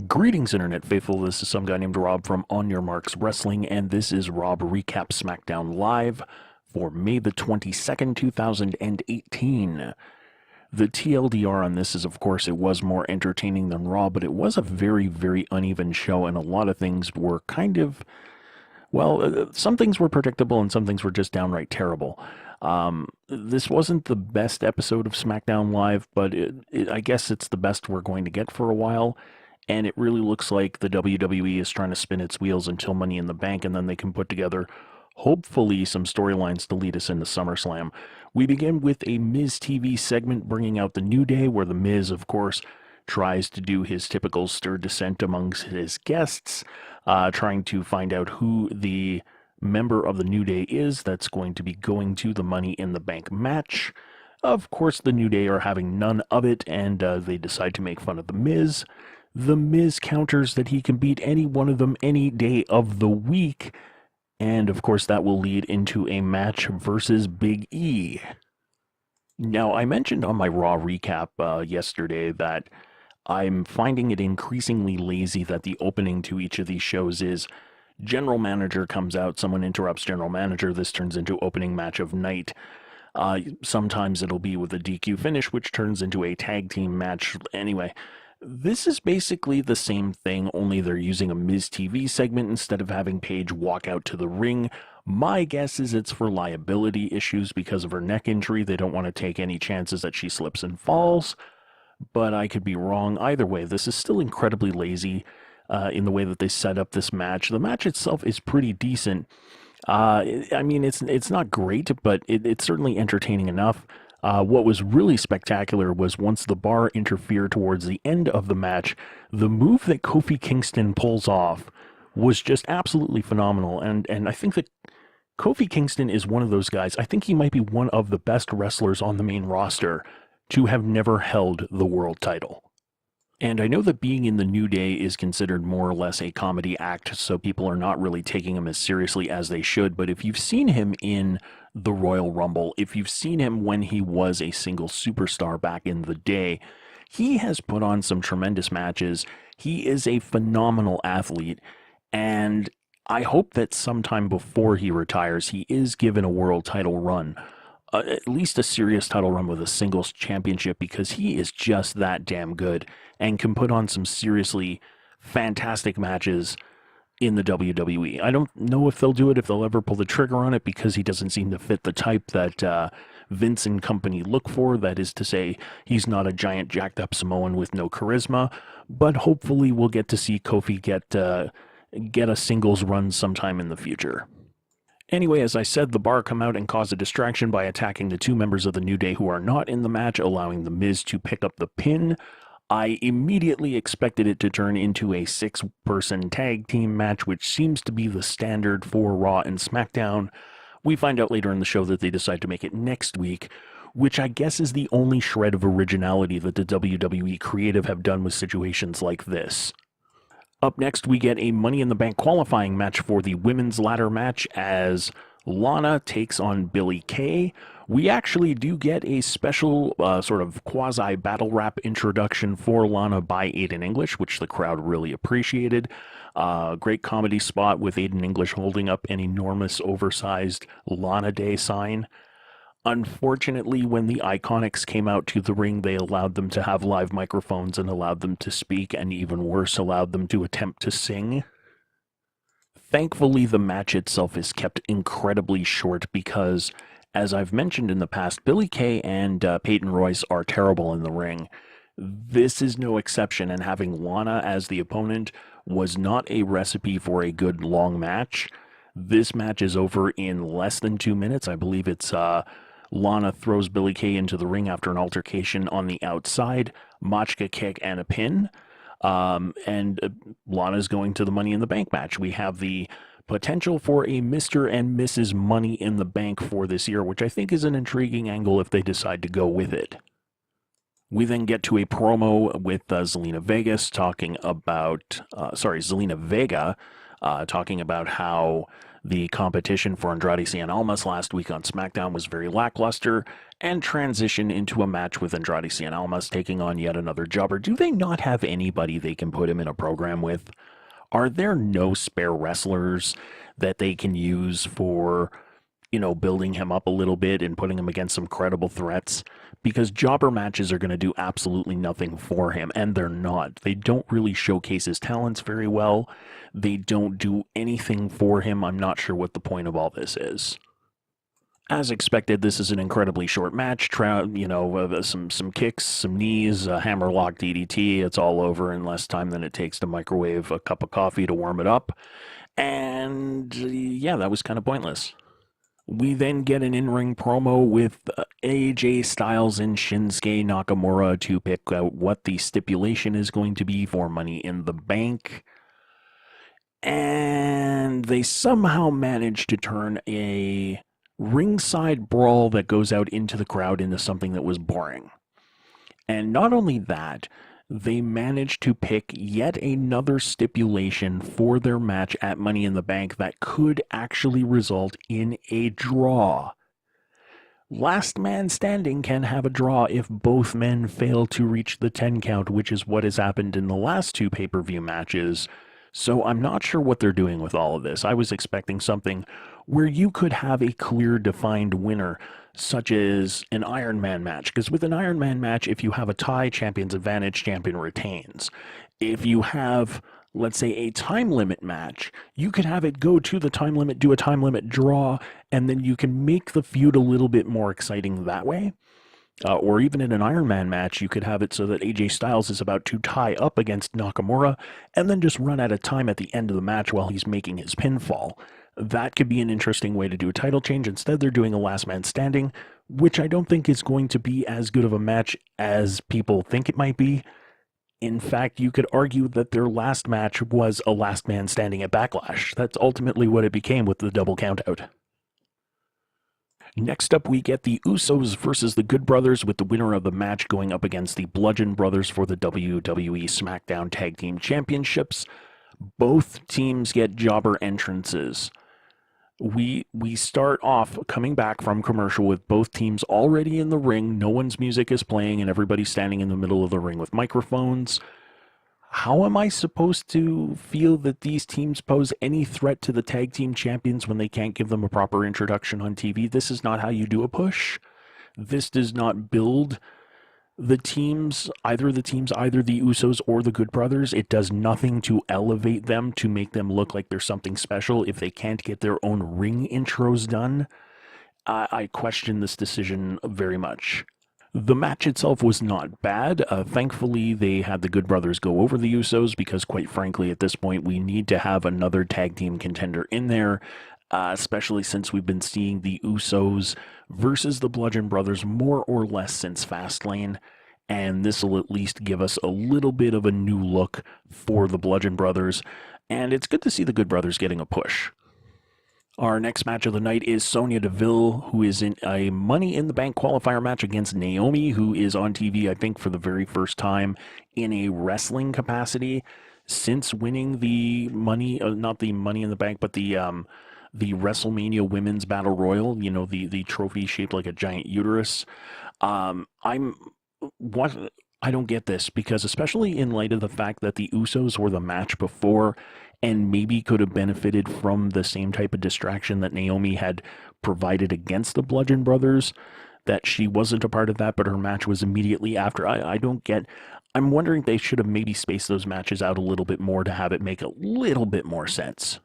Greetings, Internet faithful. This is some guy named Rob from On Your Marks Wrestling, and this is Rob Recap Smackdown Live for May the 22nd, 2018. The TLDR on this is, of course, it was more entertaining than Raw, but it was a very, very uneven show, and a lot of things were some things were predictable and some things were just downright terrible. This wasn't the best episode of SmackDown Live, but I guess it's the best we're going to get for a while. And it really looks like the WWE is trying to spin its wheels until Money in the Bank, and then they can put together, hopefully, some storylines to lead us into SummerSlam. We begin with a Miz TV segment bringing out the New Day, where the Miz, of course, tries to do his typical stir descent amongst his guests, trying to find out who the member of the New Day is that's going to be going to the Money in the Bank match. Of course, the New Day are having none of it, and they decide to make fun of the Miz. The Miz counters that he can beat any one of them any day of the week. And of course, that will lead into a match versus Big E. Now, I mentioned on my Raw recap yesterday that I'm finding it increasingly lazy that the opening to each of these shows is General Manager comes out, someone interrupts General Manager, this turns into opening match of night. Sometimes it'll be with a DQ finish, which turns into a tag team match. Anyway, this is basically the same thing, only they're using a Miz TV segment instead of having Paige walk out to the ring. My guess is it's for liability issues because of her neck injury. They don't want to take any chances that she slips and falls, but I could be wrong. Either way, this is still incredibly lazy in the way that they set up this match. The match itself is pretty decent. I mean, it's not great, but it's certainly entertaining enough. What was really spectacular was once the bar interfered towards the end of the match, the move that Kofi Kingston pulls off was just absolutely phenomenal. And I think that Kofi Kingston is one of those guys. I think he might be one of the best wrestlers on the main roster to have never held the world title. And I know that being in the New Day is considered more or less a comedy act, so people are not really taking him as seriously as they should. But if you've seen him in the Royal Rumble, if you've seen him when he was a single superstar back in the day, he has put on some tremendous matches. He is a phenomenal athlete, and I hope that sometime before he retires, he is given a world title run. At least a serious title run with a singles championship, because he is just that damn good and can put on some seriously fantastic matches in the WWE. I don't know if they'll do it, if they'll ever pull the trigger on it, because he doesn't seem to fit the type that Vince and company look for. That is to say, he's not a giant jacked up Samoan with no charisma, but hopefully we'll get to see Kofi get a singles run sometime in the future. Anyway, as I said, the Bar come out and cause a distraction by attacking the two members of the New Day who are not in the match, allowing The Miz to pick up the pin. I immediately expected it to turn into a six-person tag team match, which seems to be the standard for Raw and SmackDown. We find out later in the show that they decide to make it next week, which I guess is the only shred of originality that the WWE creative have done with situations like this. Up next, we get a Money in the Bank qualifying match for the women's ladder match as Lana takes on Billie Kay. We actually do get a special sort of quasi-battle rap introduction for Lana by Aiden English, which the crowd really appreciated. Great comedy spot with Aiden English holding up an enormous oversized Lana Day sign. Unfortunately, when the Iconics came out to the ring, they allowed them to have live microphones and allowed them to speak, and even worse, allowed them to attempt to sing. Thankfully, the match itself is kept incredibly short because, as I've mentioned in the past, Billie Kay and Peyton Royce are terrible in the ring. This is no exception, and having Lana as the opponent was not a recipe for a good long match. This match is over in less than 2 minutes. I believe it's Lana throws Billie Kay into the ring after an altercation on the outside, Machka kick and a pin, Lana's going to the Money in the Bank match. We have the potential for a Mr. and Mrs. Money in the Bank for this year, which I think is an intriguing angle if they decide to go with it. We then get to a promo with Zelina Vega talking about how The competition for Andrade Cien Almas last week on SmackDown was very lackluster and transitioned into a match with Andrade Cien Almas taking on yet another jobber. Do they not have anybody they can put him in a program with? Are there no spare wrestlers that they can use for, building him up a little bit and putting him against some credible threats? Because jobber matches are going to do absolutely nothing for him, and they're not. They don't really showcase his talents very well. They don't do anything for him. I'm not sure what the point of all this is. As expected, this is an incredibly short match. Some kicks, some knees, a hammerlock DDT. It's all over in less time than it takes to microwave a cup of coffee to warm it up. And yeah, that was kind of pointless. We then get an in-ring promo with AJ Styles and Shinsuke Nakamura to pick out what the stipulation is going to be for Money in the Bank. And they somehow manage to turn a ringside brawl that goes out into the crowd into something that was boring. And not only that, they managed to pick yet another stipulation for their match at Money in the Bank that could actually result in a draw. Last man standing can have a draw if both men fail to reach the 10 count, which is what has happened in the last two pay-per-view matches. So I'm not sure what they're doing with all of this. I was expecting something where you could have a clear defined winner, such as an Iron Man match. Because with an Iron Man match, if you have a tie, champion's advantage, champion retains. If you have, let's say, a time limit match, you could have it go to the time limit, do a time limit draw, and then you can make the feud a little bit more exciting that way. Or even in an Iron Man match, you could have it so that AJ Styles is about to tie up against Nakamura and then just run out of time at the end of the match while he's making his pinfall. That could be an interesting way to do a title change. Instead, they're doing a last man standing, which I don't think is going to be as good of a match as people think it might be. In fact, you could argue that their last match was a last man standing at Backlash. That's ultimately what it became with the double countout. Next up, we get the Usos versus the Good Brothers, with the winner of the match going up against the Bludgeon Brothers for the WWE SmackDown Tag Team Championships. Both teams get jobber entrances. We start off coming back from commercial with both teams already in the ring. No one's music is playing, and everybody's standing in the middle of the ring with microphones. How am I supposed to feel that these teams pose any threat to the tag team champions when they can't give them a proper introduction on TV? This is not how you do a push. This does not build the teams, either the Usos or the Good Brothers. It does nothing to elevate them, to make them look like they're something special if they can't get their own ring intros done. I question this decision very much. The match itself was not bad. Thankfully, they had the Good Brothers go over the Usos because, quite frankly, at this point, we need to have another tag team contender in there, especially since we've been seeing the Usos versus the Bludgeon Brothers more or less since Fastlane. And this will at least give us a little bit of a new look for the Bludgeon Brothers. And it's good to see the Good Brothers getting a push. Our next match of the night is Sonya Deville, who is in a Money in the Bank qualifier match against Naomi, who is on TV, I think, for the very first time in a wrestling capacity since winning the not the Money in the Bank, but the WrestleMania Women's Battle Royal. You know, the trophy shaped like a giant uterus. I'm what I don't get this, because especially in light of the fact that the Usos were the match before and maybe could have benefited from the same type of distraction that Naomi had provided against the Bludgeon Brothers, that she wasn't a part of that, but her match was immediately after. I don't get. I'm wondering if they should have maybe spaced those matches out a little bit more to have it make a little bit more sense.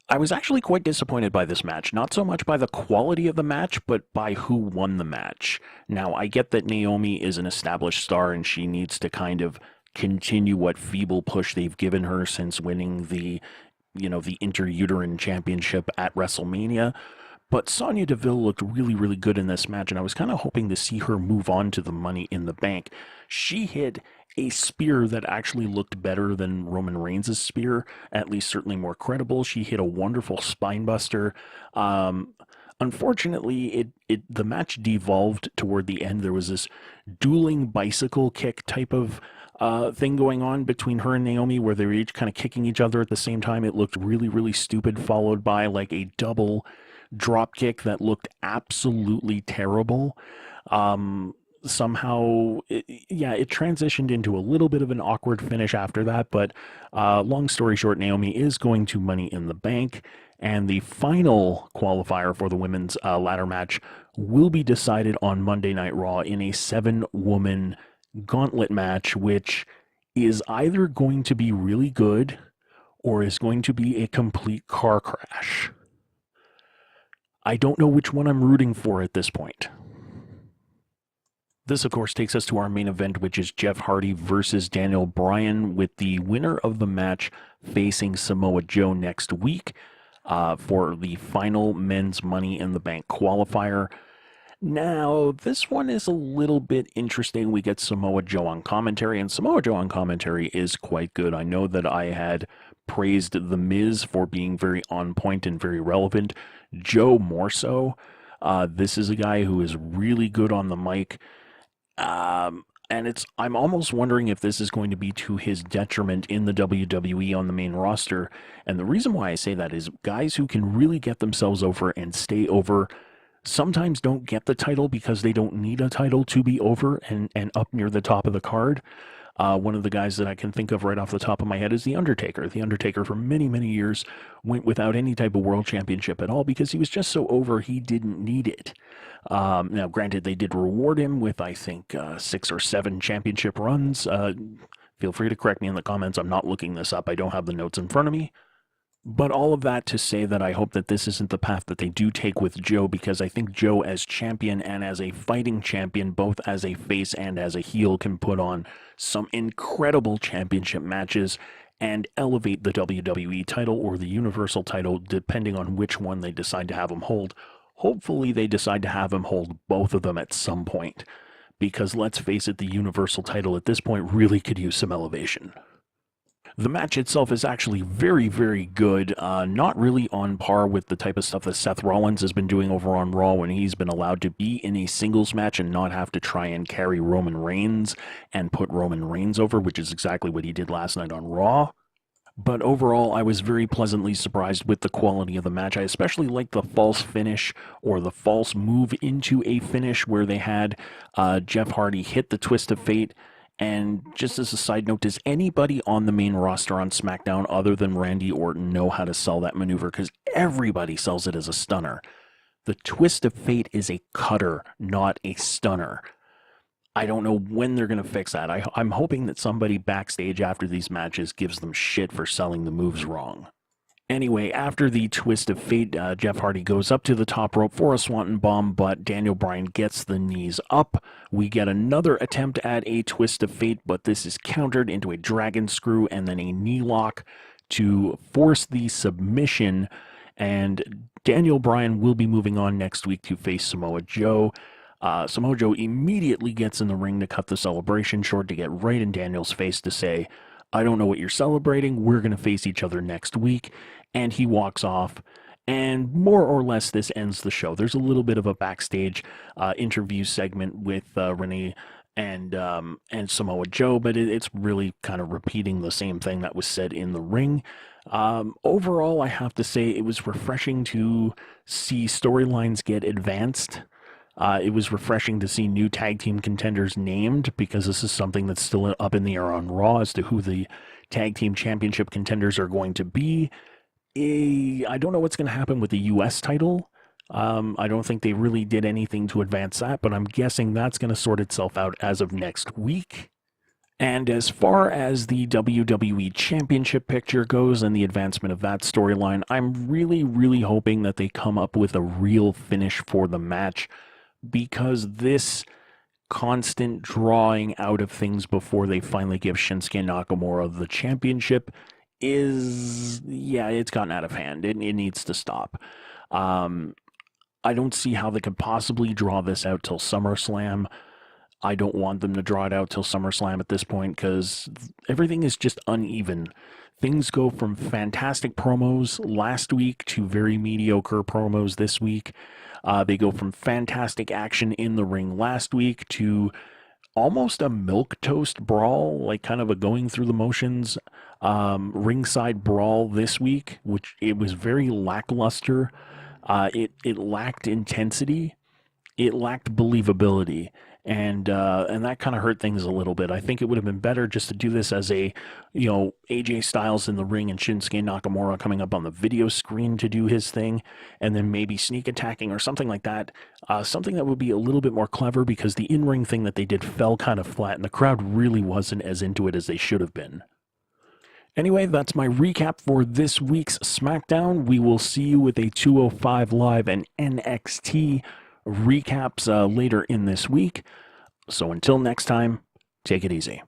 I was actually quite disappointed by this match, not so much by the quality of the match, but by who won the match. Now, I get that Naomi is an established star and she needs to kind of continue what feeble push they've given her since winning the interuterine championship at WrestleMania. But Sonya Deville looked really, really good in this match, and I was kind of hoping to see her move on to the Money in the Bank. She hit a spear that actually looked better than Roman Reigns' spear, at least certainly more credible. She hit a wonderful spine buster. Unfortunately, the match devolved toward the end. There was this dueling bicycle kick type of thing going on between her and Naomi where they were each kind of kicking each other at the same time. It looked really, really stupid, followed by like a double drop kick that looked absolutely terrible. Um, Somehow, it transitioned into a little bit of an awkward finish after that, but long story short, Naomi is going to Money in the Bank, and the final qualifier for the women's ladder match will be decided on Monday Night Raw in a 7-woman gauntlet match, which is either going to be really good or is going to be a complete car crash. I don't know which one I'm rooting for at this point. This, of course, takes us to our main event, which is Jeff Hardy versus Daniel Bryan, with the winner of the match facing Samoa Joe next week for the final men's Money in the Bank qualifier. Now, this one is a little bit interesting. We get Samoa Joe on commentary, and Samoa Joe on commentary is quite good. I know that I had praised The Miz for being very on point and very relevant. Joe more so. This is a guy who is really good on the mic. And I'm almost wondering if this is going to be to his detriment in the WWE on the main roster. And the reason why I say that is guys who can really get themselves over and stay over sometimes don't get the title because they don't need a title to be over and up near the top of the card. One of the guys that I can think of right off the top of my head is The Undertaker. The Undertaker, for many, many years, went without any type of world championship at all because he was just so over he didn't need it. Now, granted, they did reward him with, I think, 6 or 7 championship runs. Feel free to correct me in the comments. I'm not looking this up. I don't have the notes in front of me. But all of that to say that I hope that this isn't the path that they do take with Joe, because I think Joe as champion and as a fighting champion, both as a face and as a heel, can put on some incredible championship matches and elevate the WWE title or the Universal title, depending on which one they decide to have him hold. Hopefully they decide to have him hold both of them at some point, because let's face it, the Universal title at this point really could use some elevation. The match itself is actually very, very good. Not really on par with the type of stuff that Seth Rollins has been doing over on Raw when he's been allowed to be in a singles match and not have to try and carry Roman Reigns and put Roman Reigns over, which is exactly what he did last night on Raw. But overall, I was very pleasantly surprised with the quality of the match. I especially liked the false finish, or the false move into a finish, where they had Jeff Hardy hit the twist of fate. And just as a side note, does anybody on the main roster on SmackDown other than Randy Orton know how to sell that maneuver? Because everybody sells it as a stunner. The twist of fate is a cutter, not a stunner. I don't know when they're going to fix that. I'm hoping that somebody backstage after these matches gives them shit for selling the moves wrong. Anyway, after the twist of fate, Jeff Hardy goes up to the top rope for a swanton bomb, but Daniel Bryan gets the knees up. We get another attempt at a twist of fate, but this is countered into a dragon screw and then a knee lock to force the submission. And Daniel Bryan will be moving on next week to face Samoa Joe. Samoa Joe immediately gets in the ring to cut the celebration short, to get right in Daniel's face to say, "I don't know what you're celebrating. We're going to face each other next week." And he walks off. And more or less, this ends the show. There's a little bit of a backstage interview segment with Renee and Samoa Joe, but it's really kind of repeating the same thing that was said in the ring. Overall, I have to say it was refreshing to see storylines get advanced. It was refreshing to see new tag team contenders named, because this is something that's still up in the air on Raw as to who the tag team championship contenders are going to be. I don't know what's going to happen with the U.S. title. I don't think they really did anything to advance that, but I'm guessing that's going to sort itself out as of next week. And as far as the WWE Championship picture goes and the advancement of that storyline, I'm really, really hoping that they come up with a real finish for the match, because this constant drawing out of things before they finally give Shinsuke Nakamura the championship it's gotten out of hand. It needs to stop. I don't see how they could possibly draw this out till SummerSlam. I don't want them to draw it out till SummerSlam at this point, because everything is just uneven. Things go from fantastic promos last week to very mediocre promos this week. They go from fantastic action in the ring last week to almost a milk toast brawl, like kind of a going through the motions ringside brawl this week, which it was very lackluster. It lacked intensity, it lacked believability, and that kind of hurt things a little bit. I think it would have been better just to do this as a, AJ Styles in the ring and Shinsuke Nakamura coming up on the video screen to do his thing, and then maybe sneak attacking or something like that. Something that would be a little bit more clever because the in-ring thing that they did fell kind of flat, and the crowd really wasn't as into it as they should have been. Anyway, that's my recap for this week's SmackDown. We will see you with a 205 Live and NXT recaps later in this week. So until next time, take it easy.